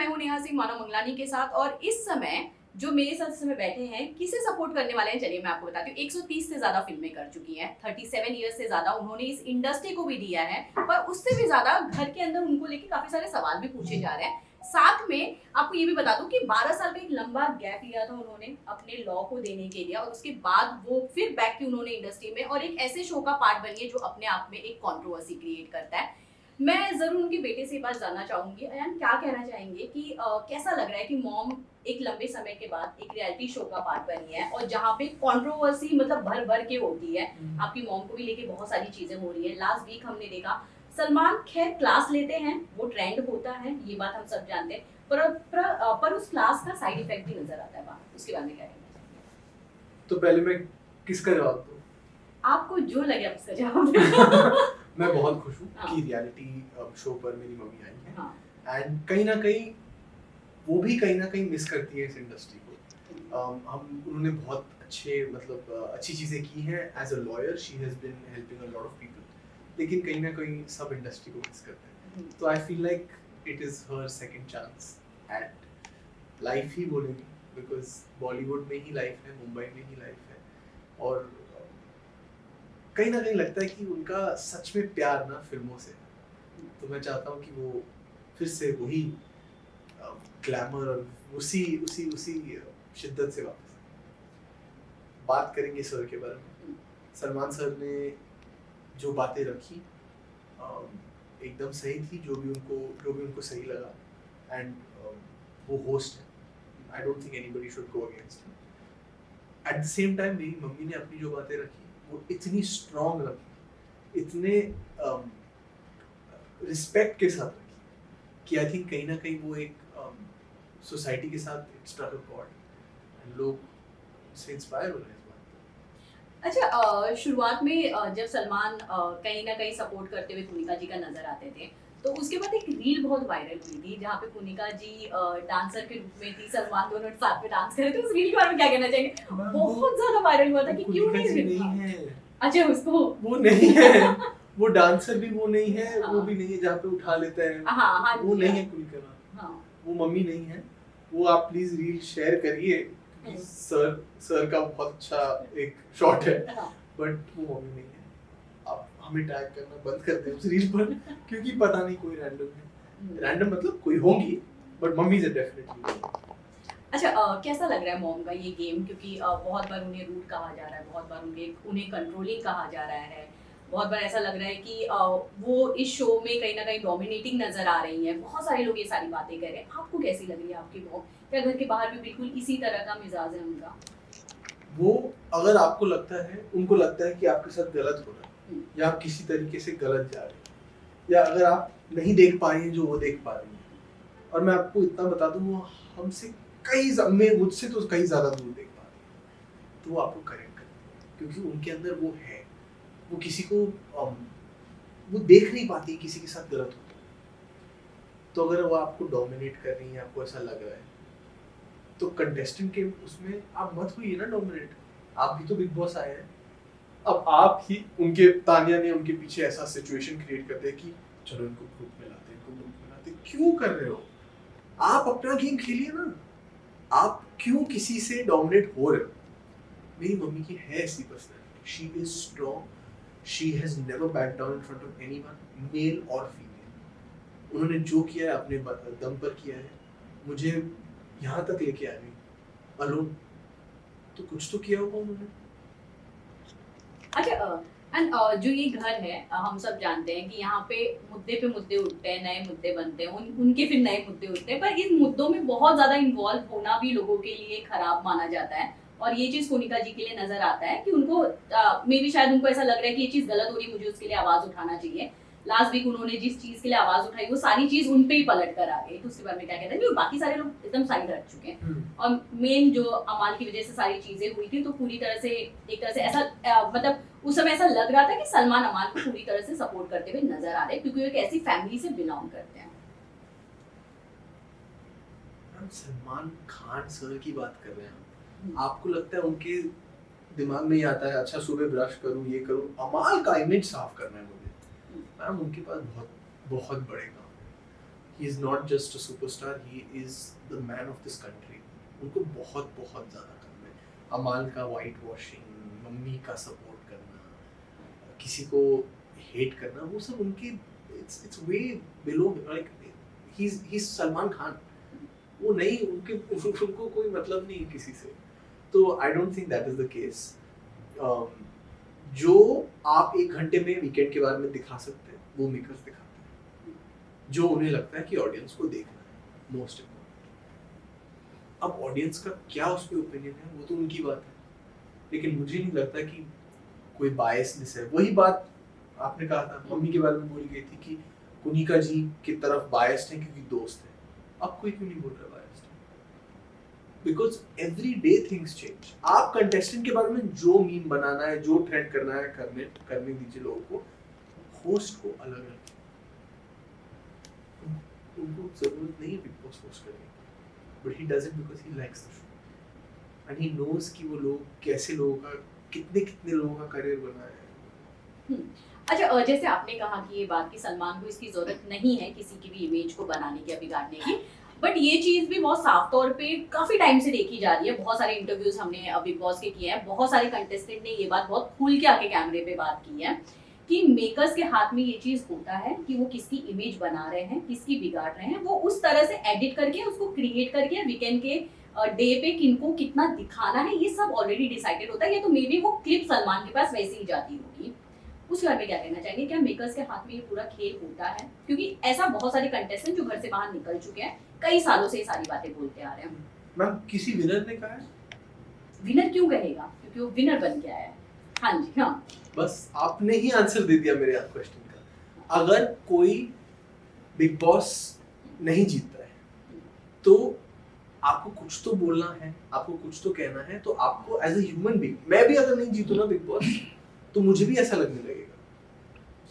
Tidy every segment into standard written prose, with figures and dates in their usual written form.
मैं हूं नेहा सिंह मानव मंगलानी के साथ और इस समय जो मेरे साथ इस समय बैठे हैं किसे सपोर्ट करने वाले हैं चलिए मैं आपको बताती हूँ। 130 से ज्यादा फिल्में कर चुकी हैं, 37 ईयर्स से ज्यादा उन्होंने इस इंडस्ट्री को भी दिया है, पर उससे भी ज्यादा घर के अंदर उनको लेके काफी सारे सवाल भी पूछे जा रहे हैं। साथ में आपको ये भी बता दूं कि 12 साल का एक लंबा गैप लिया था उन्होंने अपने लॉ को देने के लिए और उसके बाद वो फिर बैक की उन्होंने इंडस्ट्री में और एक ऐसे शो का पार्ट बनी है जो अपने आप में एक कंट्रोवर्सी क्रिएट करता है। मैं जरूर उनके बेटे से बात जानना चाहूंगी अयान क्या कहना चाहेंगे कि कैसा लग रहा है कि मॉम एक लंबे समय के बाद एक रियलिटी शो का पार्ट बनी है और जहाँ पे कंट्रोवर्सी मतलब भर भर के होती है। आपकी मॉम को भी लेके बहुत सारी चीजें हो रही है। लास्ट वीक हमने देखा सलमान खैर क्लास लेते हैं, वो ट्रेंड होता है, ये बात हम सब जानते हैं, पर उस क्लास का साइड इफेक्ट भी नजर आता है बाहर, उसके बारे में क्या कहना चाहिए? तो पहले मैं किसका जवाब दूं? आपको जो लगे आप उसका जवाब दें। मैं बहुत खुश हूँ हाँ। कि रियलिटी शो पर मेरी मम्मी आई है हाँ। एंड कहीं ना कहीं वो भी कहीं ना कहीं मिस करती है इस इंडस्ट्री को। हम उन्होंने बहुत अच्छी चीज़ें की हैं as a lawyer. She has been helping a lot of people, लेकिन कहीं ना कहीं सब इंडस्ट्री को मिस करते हैं। तो I feel like it is her second chance at life ही बोलेंगे, बिकॉज बॉलीवुड में ही लाइफ है, मुंबई में ही लाइफ है। और कहीं ना कहीं लगता है कि उनका सच में प्यार ना फिल्मों से है। तो मैं चाहता हूँ कि वो फिर से वही ग्लैमर और उसी उसी उसी शिद्दत से वापस आए। बात करेंगे सर के बारे में। सलमान सर ने जो बातें रखी एकदम सही थी, जो भी उनको सही लगा। एंड वो होस्ट है, I don't think anybody should go against him. At the same time मेरी मम्मी ने अपनी जो बातें रखी वो इतनी स्ट्रॉन्ग रखी, इतने रिस्पेक्ट के साथ रखी कि आई थिंक कहीं ना कहीं वो एक सोसाइटी के साथ it struck a chord and लोग उससे इंस्पायर हो रहे हैं इस बात पे। अच्छा, शुरुआत में जब सलमान कहीं ना कहीं सपोर्ट करते हुए कुनिका जी का नजर आते थे तो उसके बाद एक रील बहुत वायरल हुई थी जहाँ पे कुनिका जी डांसर के रूप में थी, सलमान दोनों साथ में डांस कर रहे थे। उस रील के बारे में क्या कहना चाहेंगे? बहुत ज्यादा वायरल हुआ था कि क्यों नहीं है। अच्छा उसको वो नहीं है, वो डांसर भी वो नहीं है। हाँ। वो भी नहीं है जहाँ पे उठा लेता है। हाँ, हाँ, वो नहीं हाँ। है कुनिका। हाँ। वो मम्मी नहीं है। वो आप प्लीज रील शेयर करिए क्योंकि सर का बहुत अच्छा एक शॉट है, बट वो मम्मी नहीं है। आप हमें टैग करना बंद कर दें उस रील पर क्योंकि पता नहीं कोई रैंडम है। रैंडम मतलब कोई होंगी, बट मम्मी इज डेफिनेटली। अच्छा, कैसा लग रहा है मॉम का ये गेम? क्योंकि बहुत बार उन्हें रूड कहा जा रहा है, बहुत बार उन्हें कंट्रोलिंग कहा जा रहा है, बहुत बार ऐसा लग रहा है कि वो इस शो में कहीं ना कहीं डोमिनेटिंग नजर आ रही है। बहुत सारे लोग ये सारी बातें कर रहे हैं। आपको कैसी लग रही है आपकी मॉम? क्या घर के बाहर भी बिल्कुल इसी तरह का मिजाज है उनका? वो अगर आपको लगता है, उनको लगता है कि आपके साथ गलत हो रहा है या आप किसी तरीके से गलत जा रहे हैं, या अगर आप नहीं देख पा रही हैं जो वो देख पा रही हैं, और मैं आपको इतना बता दूं वो हमसे मुझसे तो कहीं ज्यादा दूर देख पा रही है, तो वो आपको करेक्ट करती है क्योंकि उनके अंदर वो है। वो किसी को वो देख नहीं पाती किसी के साथ गलत होता है। तो अगर वो आपको डोमिनेट कर रही है, आपको ऐसा लग रहा है, तो कंटेस्टेंट के उसमें आप मत होइए ना डोमिनेट। आप भी तो बिग बॉस आए हैं। अब आप ही उनके तानिया ने उनके पीछे ऐसा सिचुएशन क्रिएट करते हैं कि चलो इनको ग्रुप में लाते हैं, इनको ग्रुप में लाते हैं। क्यों कर रहे हो? आप अपना गेम खेलिए ना। आप क्यों किसी से डोमिनेट हो रहे हो? मेरी मम्मी की है ऐसी personality. She is strong. She has never back down in front of anyone, male और फीमेल। उन्होंने जो किया है अपने दम पर किया है। मुझे यहाँ तक लेके आ गई अलोन, तो कुछ तो किया होगा उन्होंने। अच्छा, एंड जो ये घर है हम सब जानते हैं कि यहाँ पे मुद्दे उठते हैं, नए मुद्दे बनते हैं, उनके फिर नए मुद्दे उठते हैं, पर इन मुद्दों में बहुत ज्यादा इन्वॉल्व होना भी लोगों के लिए खराब माना जाता है। और ये चीज कोनिका जी के लिए नजर आता है कि उनको मे भी शायद उनको ऐसा लग रहा है कि ये चीज गलत हो रही है, मुझे उसके लिए आवाज उठाना चाहिए। लास्ट वीक उन्होंने जिस चीज के लिए आवाज उठाई वो सारी चीज उन पे ही पलट कर आ गई। तो उसके बारे में क्या कहते हैं? नहीं, बाकी सारे लोग एकदम साइड हट चुके हैं और मेन जो अमाल की वजह से सारी चीजें हुई थी, तो पूरी तरह से एक तरह से ऐसा मतलब उस समय ऐसा लग रहा था कि सलमान अमाल को पूरी तरह से सपोर्ट करते हुए नजर आ रहे हैं क्योंकि वो एक ऐसी फैमिली से बिलोंग करते हैं। हम सलमान खान सर की बात कर रहे हैं। आपको लगता है उनके दिमाग में ही आता है अच्छा सुबह ब्रश करूं, ये करूं? अमाल का इमेज साफ करना है मुझे। मैम उनके पास बहुत बहुत बड़े काम है। He is not just a superstar, he is the man of this country. उनको बहुत बहुत ज़्यादा काम है। अमाल का वाइट वॉशिंग, मम्मी का सपोर्ट करना, किसी को हेट करना, वो सब उनके it's way below, like he is Salman Khan. वो नहीं, उनको कोई मतलब नहीं है किसी से। तो I don't think that is the case. जो आप 1 घंटे में वीकेंड के बारे में दिखा सकते हैं वो मेकर्स दिखाते हैं, जो उन्हें लगता है कि ऑडियंस को देखना है, मोस्ट इम्पोर्टेंट। अब ऑडियंस का क्या उस पर ओपिनियन है वो तो उनकी बात है, लेकिन मुझे नहीं लगता कि कोई बायसनेस है। वही बात आपने कहा था, मम्मी के बारे में बोली गई थी कि कुनिका जी की तरफ बायस्ड है क्योंकि दोस्त है। अब कोई क्यों नहीं बोल रहा बायस्ड है? Because every day things change. आप कंटेस्टेंट के बारे में जो मीम बनाना है, जो ट्रेंड करना है, करने दीजिए लोगों को। होस्ट को अलग अलग, उनको जरूरत नहीं है बिग बॉस होस्ट करने की, but he does it because he likes the show and he knows कि वो लोग कैसे लोगों का, कितने लोगों का करियर बनाया है। अच्छा, जैसे आपने कहा कि ये बात कि सलमान को इसकी जरूरत नहीं है किसी की भी इमेज को बनाने की या बिगाड़ने की, बट ये चीज भी बहुत साफ तौर पे काफी टाइम से देखी जा रही है। बहुत सारे इंटरव्यूज हमने बिग बॉस के किए हैं, बहुत सारे कंटेस्टेंट ने ये बात बहुत खुल के आके कैमरे पे बात की है कि मेकर्स के हाथ में ये चीज होता है कि वो किसकी इमेज बना रहे हैं, किसकी बिगाड़ रहे हैं। वो उस तरह से एडिट करके उसको क्रिएट करके वीकेंड के डे पे किनको कितना दिखाना है ये सब ऑलरेडी डिसाइडेड होता है। ये तो मे बी वो क्लिप सलमान के पास वैसे ही जाती होगी। उसके बारे में क्या कहना चाहेंगे? क्या मेकर्स के हाथ में ये पूरा खेल होता है? क्योंकि ऐसा बहुत सारे कंटेस्टेंट जो घर से बाहर निकल चुके हैं, कई सालों से ये सारी बातें बोलते आ रहे हैं। मैम, किसी विनर ने कहा है? विनर क्यों कहेगा? क्योंकि वो विनर बन के आया है। हाँ जी, हाँ। बस आपने ही आंसर दे दिया मेरे क्वेश्चन का। अगर कोई बिग बॉस नहीं जीतता है तो आपको कुछ तो बोलना है, आपको कुछ तो कहना है। तो आपको एज ए ह्यूमन बीइंग, मैं भी अगर नहीं जीतू ना बिग बॉस तो मुझे भी ऐसा लगने लगेगा।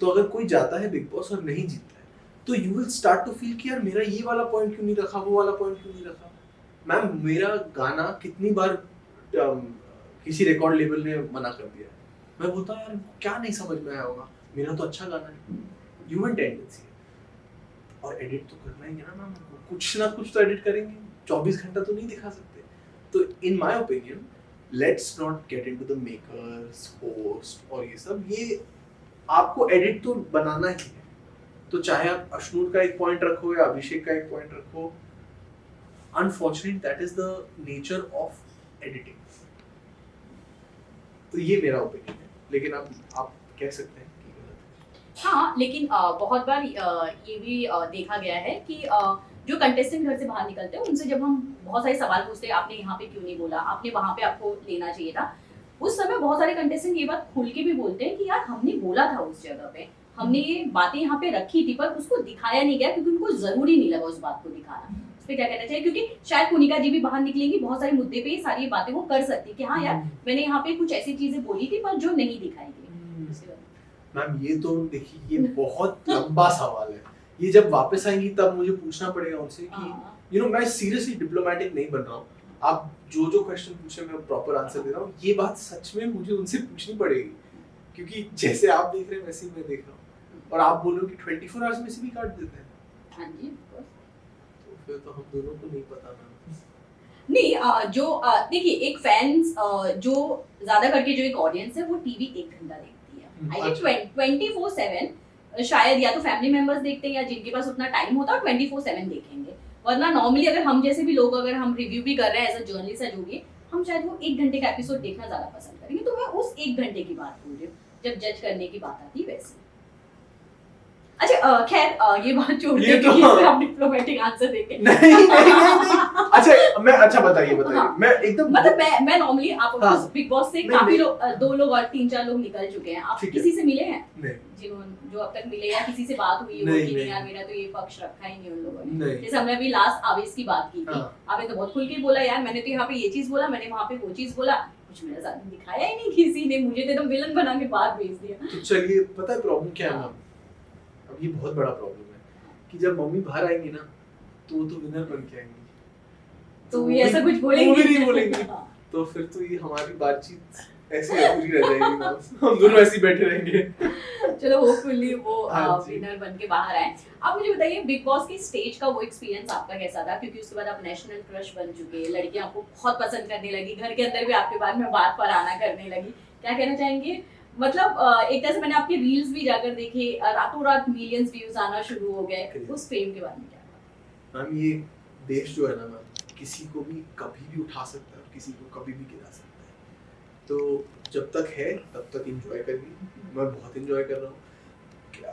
तो अगर कोई जाता है बिग बॉस और नहीं जीतता है तो you will start to feel कि यार मेरा ये वाला पॉइंट क्यों नहीं रखा, वो वाला पॉइंट क्यों नहीं रखा। मैम, मेरा गाना कितनी बार किसी रिकॉर्ड लेबल ने मना कर दिया है। मैं बोलता यार क्या नहीं समझ में आया होगा, मेरा तो अच्छा गाना है। ह्यूमन टेंडेंसी है। और एडिट तो करना ही है ना मैम, कुछ ना कुछ तो एडिट करेंगे, 24 घंटा तो नहीं दिखा सकते। तो in my opinion let's not get into the makers, host और ये सब। ये आपको एडिट तो बनाना ही है। तो चाहे आप अश्नूर का एक पॉइंट रखो या अभिषेक का एक पॉइंट रखो, unfortunate that is the nature of editing. तो ये मेरा ओपिनियन है, लेकिन आप कह सकते हैं कि गलत है। हाँ, लेकिन बहुत बार ये भी देखा गया है कि जो कंटेस्टेंट घर से बाहर निकलते हैं उनसे जब हम बहुत सारे सवाल पूछते हैं, आपने यहाँ पे क्यों नहीं बोला, आपने वहाँ पे आपको लेना चाहिए था, उस समय बहुत सारे कंटेस्टेंट ये बात खुल के भी बोलते हैं कि यार हमने बोला था उस जगह पे, हमने ये बातें यहाँ पे रखी थी, पर उसको दिखाया नहीं गया क्योंकि उनको जरूरी नहीं लगा उस बात को दिखाना। उस पर क्या कहना चाहिए? क्योंकि शायद कुनिका जी भी बाहर निकलेंगी, बहुत सारे मुद्दे पे सारी बातें वो कर सकती कि हाँ यार मैंने यहाँ पे कुछ ऐसी चीजें बोली थी पर जो नहीं दिखाई गई। मैम, ये तो देखिए, ये बहुत लंबा सवाल है। ये जब वापस आएंगी तब मुझे पूछना पड़ेगा उनसे कि मैं सीरियसली डिप्लोमेटिक नहीं बन रहा हूँ। आप जो क्वेश्चन पूछे मैं प्रॉपर आंसर दे रहा हूँ। ये बात सच में मुझे उनसे पूछनी पड़ेगी, क्योंकि जैसे आप देख रहे हैं वैसे ही मैं देख रहा हूँ। और आप बोल रहे हो कि 24 आवर्स में से भी काट देते हैं। हाँ जी, तो फिर तो हम दोनों को नहीं पता ना। नहीं, जो देखिए एक फैंस जो ज्यादा करके जो एक ऑडियंस है वो टीवी 1 घंटा देखती है। आई थिंक 24/7 शायद या तो फैमिली मेंबर्स देखते हैं या जिनके पास उतना टाइम होता है 24/7 देखेंगे। वरना नॉर्मली अगर हम जैसे भी लोग, अगर हम रिव्यू भी कर रहे हैं एज अ जर्नलिस्ट या जो भी, हम शायद वो 1 घंटे का एपिसोड देखना ज्यादा पसंद करेंगे। तो मैं उस 1 घंटे की बात बोल रही हूँ जब जज करने की बात आती है वैसे। अच्छा, खैर ये बात छोड़ ये दो तो- कि इसमें आप डिप्लोमेटिक आंसर देंगे। नहीं। अच्छा बताइए। हाँ। मैं एकदम मतलब मैं नॉर्मली आप हाँ। बिग बॉस से नहीं, काफी नहीं। लोग, 2 लोग और 3-4 लोग निकल चुके हैं। आप ठीक है। किसी से मिले हैं नहीं। जिन्होंने जो अब तक मिले, या किसी से बात हुई हो नहीं, कि नहीं। यार मेरा तो ये पक्ष रखा ही नहीं उन लोगों ने? नहीं। जैसे हमने अभी लास्ट आवेश की बात की थी, हाँ। आपने तो बहुत खुल के बोला यार मैंने तो यहाँ पे ये चीज बोला, मैंने वहाँ पे वो चीज बोला, कुछ मेरे साथ दिखाया ही नहीं किसी ने, मुझे तो एकदम विलन बना के बाहर भेज दिया। तो चलिए, पता है प्रॉब्लम क्या है हाँ। मैम? अब ये बहुत बड़ा प्रॉब्लम है कि जब मम्मी बाहर आएंगी ना तो वो तो विनर बन के आएंगी। तो ये ऐसा कुछ बोलेंगे? वो भी नहीं बोलेंगे। हाँ। तो फिर तो ये हमारी बातचीत ऐसी अधूरी रह जाएगी मैम, हम दोनों ऐसे ही बैठे रहेंगे। चलो होपफुली वो हाँ जी। विनर बन के बाहर आए। आप मुझे बताइए बिग बॉस की स्टेज का वो एक्सपीरियंस आपका कैसा था, क्योंकि उसके बाद आप नेशनल क्रश बन चुके, लड़कियां आपको बहुत पसंद करने लगी, घर के अंदर भी आपके बारे में बात पर आना करने लगी, क्या कहना चाहेंगे? मतलब एक तरह से मैंने आपके रील्स भी जाकर देखे, रातों रात मिलियंस व्यूज आना शुरू हो गए, उस फेम के बारे में क्या? मैम ये देश जो है ना मैम, किसी को भी कभी भी उठा सकता है और किसी को कभी भी गिरा सकता है, तो जब तक है तब तक एंजॉय करिए। मैं बहुत एंजॉय कर रहा हूँ।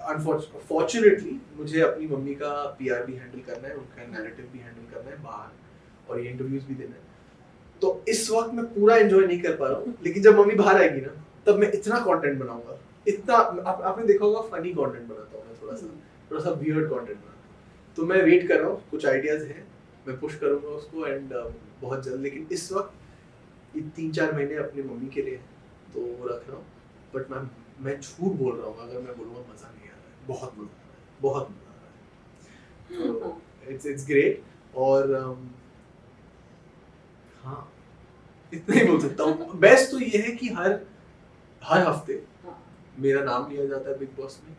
अनफॉर्चुनेटली मुझे अपनी मम्मी का पीआर भी हैंडल करना है, उनका नैरेटिव भी हैंडल करना है बाहर, और ये इंटरव्यूज भी देना है, तो इस वक्त मैं पूरा एंजॉय नहीं कर पा रहा हूँ। लेकिन जब मम्मी बाहर आएगी ना, तब मैं इतना कंटेंट बनाऊंगा, इतना आपने देखा होगा फनी कंटेंट बनाता हूँ मैं, थोड़ा सा वियर्ड कंटेंट बनाता हूँ। तो मैं वेट कर रहा हूँ, कुछ आइडियाज हैं, मैं पुश करूंगा उसको एंड बहुत जल्द। लेकिन इस वक्त ये 3-4 महीने अपनी मम्मी के लिए तो वो रख रहा हूँ। बट मैं झूठ बोल रहा हूँ अगर मैं बोलूँगा मज़ा नहीं आ रहा है, बहुत मज़ा आ रहा है, बहुत मज़ा आ रहा है। तो इट्स ग्रेट। और हाँ, इतना ही बोल सकता हूँ। बेस्ट तो ये है कि हर हफ्ते मेरा नाम लिया जाता है बिग बॉस में।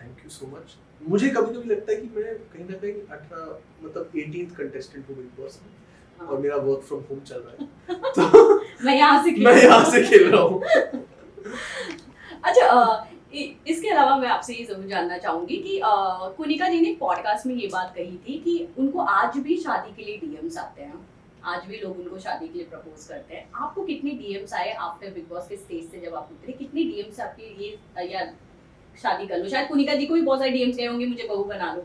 Thank you so much. मुझे कभी-कभी लगता है कि मैं कहीं ना कहीं 18th कंटेस्टेंट हूँ बिग बॉस में, और मेरा वर्क फ्रॉम होम चल रहा है, तो मैं यहाँ से खेल रहा हूँ। अच्छा, इसके अलावा मैं आपसे ये जरूर जानना चाहूंगी कि कुनिका जी ने पॉडकास्ट में ये बात कही थी कि उनको आज भी शादी के लिए डीएम्स आते हैं, आज भी लोग उनको शादी के लिए प्रपोज करते हैं। आपको कितने डीएम्स आए आफ्टर बिग बॉस के स्टेज से जब आप उतरे? कितने डीएम्स आपके लिए या शादी कर लो? शायद कुनिका जी को भी बहुत सारे डीएम्स गए होंगे, मुझे बहू बना लो।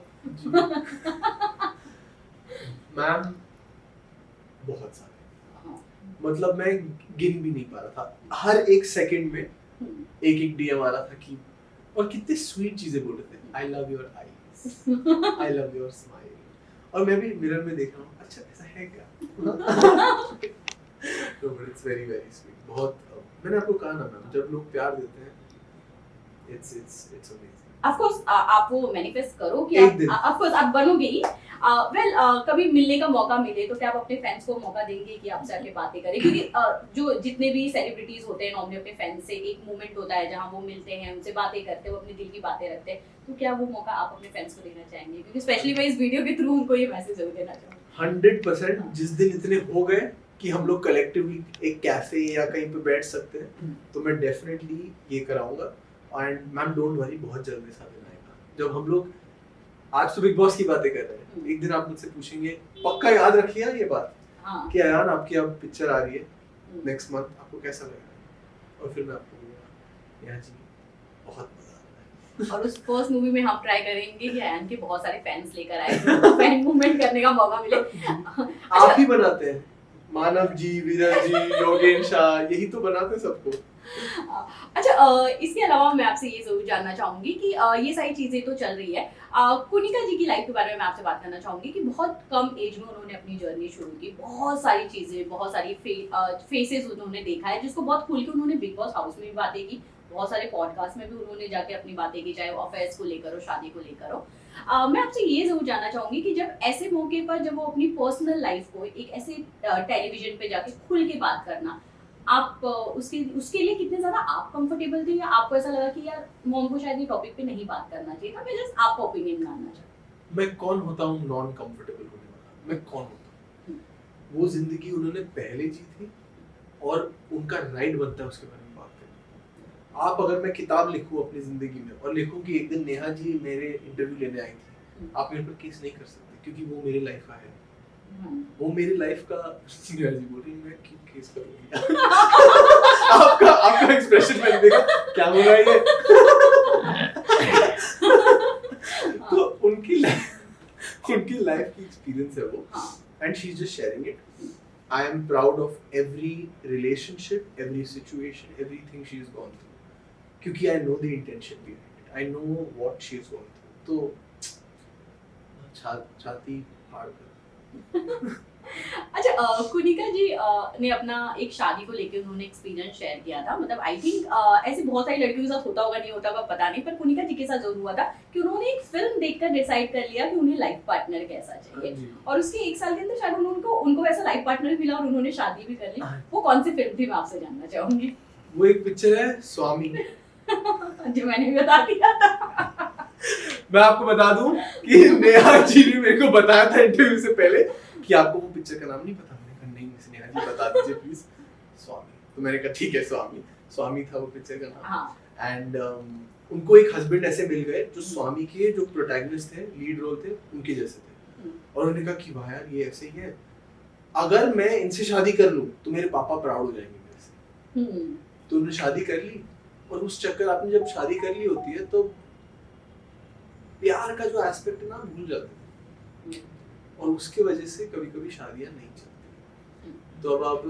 मैम बहुत सारे, मतलब मैं गिन भी नहीं पा रहा था। हर एक सेकंड में एक डीएम आ रहा था कि, और कितने स्वीट चीजें बोल रहे थे, I love your eyes, I love your smile, और मैं भी मिरर में देख रहा हूँ, अच्छा ऐसा है क्या? तो but it's very very sweet. बहुत, मैंने आपको कहा ना मैम, जब लोग प्यार देते हैं इट्स अमेजिंग। ऑफ कोर्स आप वो मैनिफेस्ट करो कि एक दिन ऑफ कोर्स आप बनोगे ही। कभी मिलने का मौका मिले तो क्या आप अपने फैंस को मौका देंगे कि आपसे आके बातें करें? क्योंकि जो जितने भी सेलिब्रिटीज होते हैं नॉर्मली अपने फैंस से एक मोमेंट होता है जहां वो मिलते हैं, उनसे बातें करते हैं, वो अपने दिल की बातें रखते हैं, तो क्या वो मौका आप अपने फैंस को देना चाहेंगे? क्योंकि स्पेशली मैं इस वीडियो के थ्रू उनको ये मैसेज जरूर देना चाहूंगी। 100%। जिस दिन इतने हो गए कि हम लोग कलेक्टिवली एक कैफे या कहीं पे बैठ सकते हैं, तो मैं डेफिनेटली ये कराऊंगा। एंड मैम डोंट वरी, बहुत जल्द ऐसा दिन आएगा जब हम लोग, आज तो बिग बॉस की बातें कर रहे हैं, एक दिन आप मुझसे पूछेंगे, पक्का याद रखिए ये बात कि अयान आपकी अब पिक्चर आ रही है नेक्स्ट मंथ, आपको कैसा लग रहा है? और फिर मैं आपको बोलूंगा यार जी बहुत मजा आ रहा है। और उस फर्स्ट मूवी में हम ट्राई करेंगे कि अयान के बहुत सारे फैंस लेकर आए, फैन मूवमेंट करने का मौका मिले। आप ही बनाते हैं, मानव जी, विरल जी, योगेश शाह, यही तो बनाते हैं सबको। अच्छा, इसके अलावा मैं आपसे ये जरूर जानना चाहूंगी कि ये सारी चीजें तो चल रही है, कुनिका जी की लाइफ के बारे में मैं आपसे बात करना चाहूंगी कि बहुत कम एज में उन्होंने अपनी जर्नी शुरू की, बहुत सारी चीजें, बहुत सारी फेसेस उन्होंने देखा है, जिसको बहुत खुल के उन्होंने बिग बॉस हाउस में भी बातें की, बहुत सारे पॉडकास्ट में भी उन्होंने जाके अपनी बातें की, चाहे वो अफेयर्स को लेकर हो, शादी को लेकर हो। मैं आपसे ये जरूर जानना चाहूंगी कि जब ऐसे मौके पर जब वो अपनी पर्सनल लाइफ को एक ऐसे टेलीविजन पे जाके खुल के बात करना, आप उसके लिए कितने ज्यादा आप कंफर्टेबल थे, या आपको ऐसा लगा कि यार मॉम को शायद ये टॉपिक पे नहीं बात करना चाहिए था? मैं जस्ट आपका ओपिनियन जानना चाहती हूं। मैं कौन होता हूँ नॉन कंफर्टेबल होने वाला? मैं कौन होता हूँ? वो जिंदगी उन्होंने पहले जी थी, और उनका राइट बनता है उसके बारे में बात करने। आप अगर मैं किताब लिखूं अपनी जिंदगी में और लिखूं कि एक दिन नेहा जी मेरे इंटरव्यू लेने आई थी, आप मेरे पर केस नहीं कर सकते, क्योंकि वो मेरी लाइफ का है, वो मेरी लाइफ का। नेहा जी बोल रही मैं क्यों केस करूंगी? आपका एक्सप्रेशन मैंने देखा, क्या बोल रहा है ये? तो उनकी लाइफ की एक्सपीरियंस है वो, and she is just sharing it. I am proud of every relationship, every situation, everything she has gone through, क्योंकि I know the intention behind it, I know what she has gone through। तो छाती फाड़ कर। अच्छा, कुनिका जी ने अपना एक शादी को लेकर उन्होंने एक्सपीरियंस शेयर किया था, मतलब आई थिंक ऐसे बहुत सारी लड़कियों के साथ होता होगा, नहीं होता होगा पता नहीं, पर कुनिका जी के साथ जरूर हुआ था कि उन्होंने एक फिल्म देखकर डिसाइड कर लिया कि उन्हें लाइफ पार्टनर कैसा चाहिए, और उसके 1 साल के अंदर शायद उनको ऐसा लाइफ पार्टनर मिला और उन्होंने शादी भी कर ली। वो कौन सी फिल्म थी, मैं आपसे जानना चाहूंगी। वो एक पिक्चर है स्वामी। जो मैंने भी बता दिया था। मैं आपको बता दूं कि नेहा जी ने मेरे को बताया था इंटरव्यू से पहले कि आपको वो पिक्चर का नाम नहीं पता। मैंने कहा नहीं मिस नेहा जी बता दीजिए प्लीज। स्वामी। तो मैंने कहा ठीक है स्वामी। स्वामी था वो पिक्चर का नाम। हाँ। एंड उनको एक हस्बैंड ऐसे मिल गए जो स्वामी के जो प्रोटैगनिस्ट थे, लीड रोल थे, उनके जैसे थे। और उन्होंने कहा कि वाह यार ये ऐसे ही है, अगर मैं इनसे शादी कर लूं तो मेरे पापा प्राउड हो जाएंगे मेरे से। तो उन्होंने शादी कर ली। और उस चक्कर आपने जब शादी कर ली होती है तो प्यार का जो एस्पेक्ट है ना भूल जाते हैं, और उसके वजह से कभी कभी शादियां नहीं चलती। तो अब आप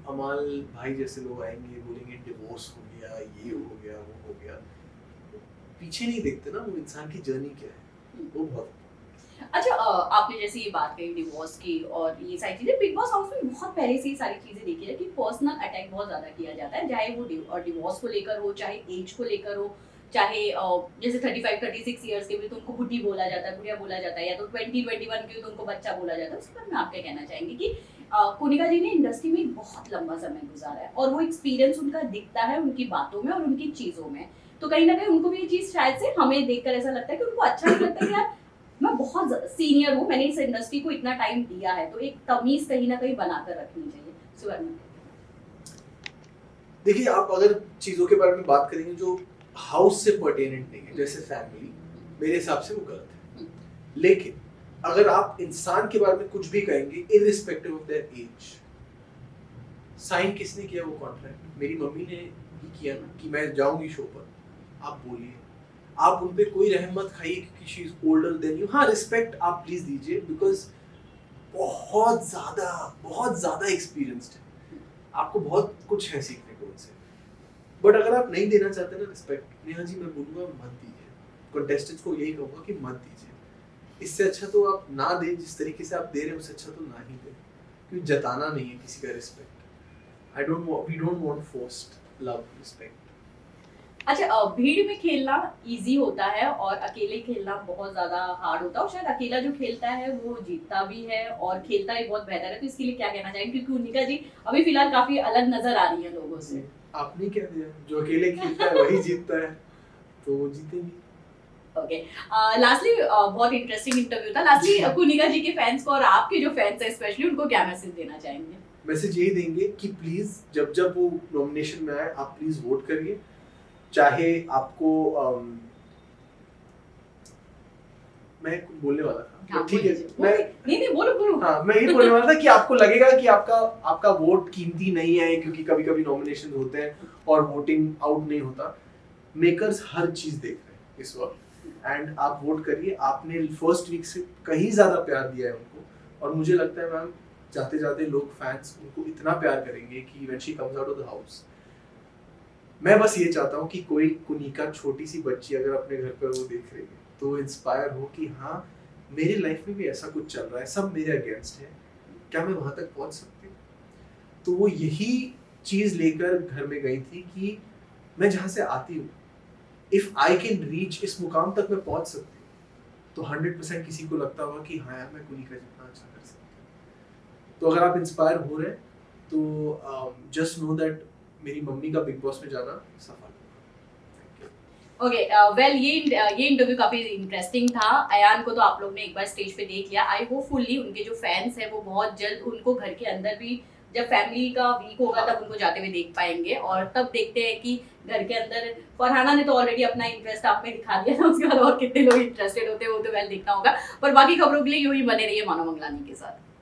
अमाल भाई जैसे लोग आएंगे, बोलेंगे डिवोर्स हो गया, ये हो गया, वो हो गया, पीछे नहीं देखते ना वो इंसान की जर्नी क्या है, वो बहुत। अच्छा, आपने जैसे ये बात कही डिवोर्स की और ये सारी चीजें, बिग बॉस हाउस में बहुत पहले से ही सारी चीजें देखी है कि पर्सनल अटैक बहुत ज्यादा किया जाता है, चाहे वो डिवोर्स को लेकर हो, चाहे एज को लेकर हो, चाहे जैसे 35-36 इयर्स के भी तो उनको बुढ़ी बोला जाता है, बुढ़िया बोला जाता है, या तो 20-21 के तो उनको बच्चा बोला जाता है। उसके बारे में आप क्या कहना चाहेंगे कि कोनिका जी ने इंडस्ट्री में बहुत लंबा समय गुजारा है और वो एक्सपीरियंस उनका दिखता है उनकी बातों में और उनकी चीजों में, तो कहीं ना कहीं उनको भी ये चीज शायद से हमें देखकर ऐसा लगता है कि उनको अच्छा नहीं लगता कि यार मैं बहुत सीनियर हूँ, मैंने इस इंडस्ट्री को इतना टाइम दिया है, तो एक तमीज कहीं ना कहीं बनाकर रखनी चाहिए। सुवर्ण, देखिए आप अगर चीजों के बारे में बात करेंगे जो हाउस से पर्टेनेंट नहीं है, जैसे फैमिली, मेरे हिसाब से वो गलत है। लेकिन अगर आप इंसान के बारे में कुछ भी कहेंगे irrespective of their age, sign किसने किया वो कॉन्ट्रैक्ट? मेरी मम्मी ने ही किया ना कि मैं जाऊंगी शो पर, आप बोलिए, आप उन पे कोई रहम मत खाइए क्योंकि she is older than you. हाँ रिस्पेक्ट आप प्लीज दीजिए, बिकॉज बहुत ज्यादा एक्सपीरियंस्ड है, आपको बहुत कुछ है सीखने को उनसे। बट अगर आप नहीं देना चाहते ना रिस्पेक्ट, नेहा जी मैं बोलूँगा मत दीजिए, कंटेस्टेंट्स को यही कहूँगा कि मत दीजिए। इससे अच्छा तो आप ना दें, जिस तरीके से आप दे रहे हैं उससे अच्छा तो ना ही दें, क्योंकि जताना नहीं है किसी का respect. We don't want forced love, respect. अच्छा, भीड़ में खेलना इजी होता है और अकेले खेलना बहुत ज्यादा हार्ड होता है, और शायद अकेला जो खेलता है वो जीतता भी है और खेलता भी बहुत बेहतर है, तो इसके लिए क्या कहना चाहेंगे? क्योंकि उन्निका जी अभी फिलहाल काफी अलग नजर आ रही है लोगों से। आपने क्या दिया, जो अकेले खेलता है वही जीतता है, तो वो जीतेंगे। ओके, लास्टली बहुत इंटरेस्टिंग इंटरव्यू था। लास्टली कुनिका जी के फैंस को और आपके जो फैंस हैं स्पेशली, उनको क्या मैसेज देना चाहेंगे? मैसेज यही देंगे कि प्लीज जब वो नॉमिनेशन में आए आप प्लीज वोट करिए, चाहे आपको मैं बोलने वाला था, हाँ, ठीक है मैं नहीं बोलो। हाँ मैं ये बोलने वाला था कि आपको लगेगा कि आपका वोट कीमती नहीं है, क्योंकि कभी कभी नॉमिनेशन होते हैं और वोटिंग आउट नहीं होता। मेकर्स हर चीज देख रहे हैं इस वक्त, एंड आप वोट करिए। आपने फर्स्ट वीक से कहीं ज्यादा प्यार दिया है उनको, और मुझे लगता है मैम जाते जाते लोग फैंस उनको इतना प्यार करेंगे कि when she comes out of the house, मैं बस ये चाहता हूँ कि कोई कुनिका छोटी सी बच्ची अगर अपने घर पर वो देख रही है तो इंस्पायर हो कि हाँ मेरी लाइफ में भी ऐसा कुछ चल रहा है, सब मेरे अगेंस्ट है, क्या मैं वहां तक पहुंच सकती हूँ? तो वो यही चीज लेकर घर में गई थी कि मैं जहां से आती हूँ, इफ आई कैन रीच, इस मुकाम तक मैं पहुंच सकती हूँ, तो 100% किसी को लगता होगा कि हाँ यार मैं कुनिका जितना अच्छा कर सकती हूँ। तो अगर आप इंस्पायर हो रहे हैं तो जस्ट नो दैट मेरी मम्मी का बिग बॉस में जाना सफल। ओके, वेल ये इंटरव्यू काफी इंटरेस्टिंग था। अयान को तो आप लोग ने एक बार स्टेज पे देख लिया, आई होपफुली उनके जो फैंस हैं वो बहुत जल्द उनको घर के अंदर भी, जब फैमिली का वीक होगा तब उनको जाते हुए देख पाएंगे, और तब देखते हैं कि घर के अंदर फरहाना ने तो ऑलरेडी अपना इंटरेस्ट आप में दिखा दिया था, उसके बाद और कितने लोग इंटरेस्टेड होते हैं वो तो वेल देखना होगा। पर बाकी खबरों के लिए यूं ही बने रहिए मानो मंगलानी के साथ।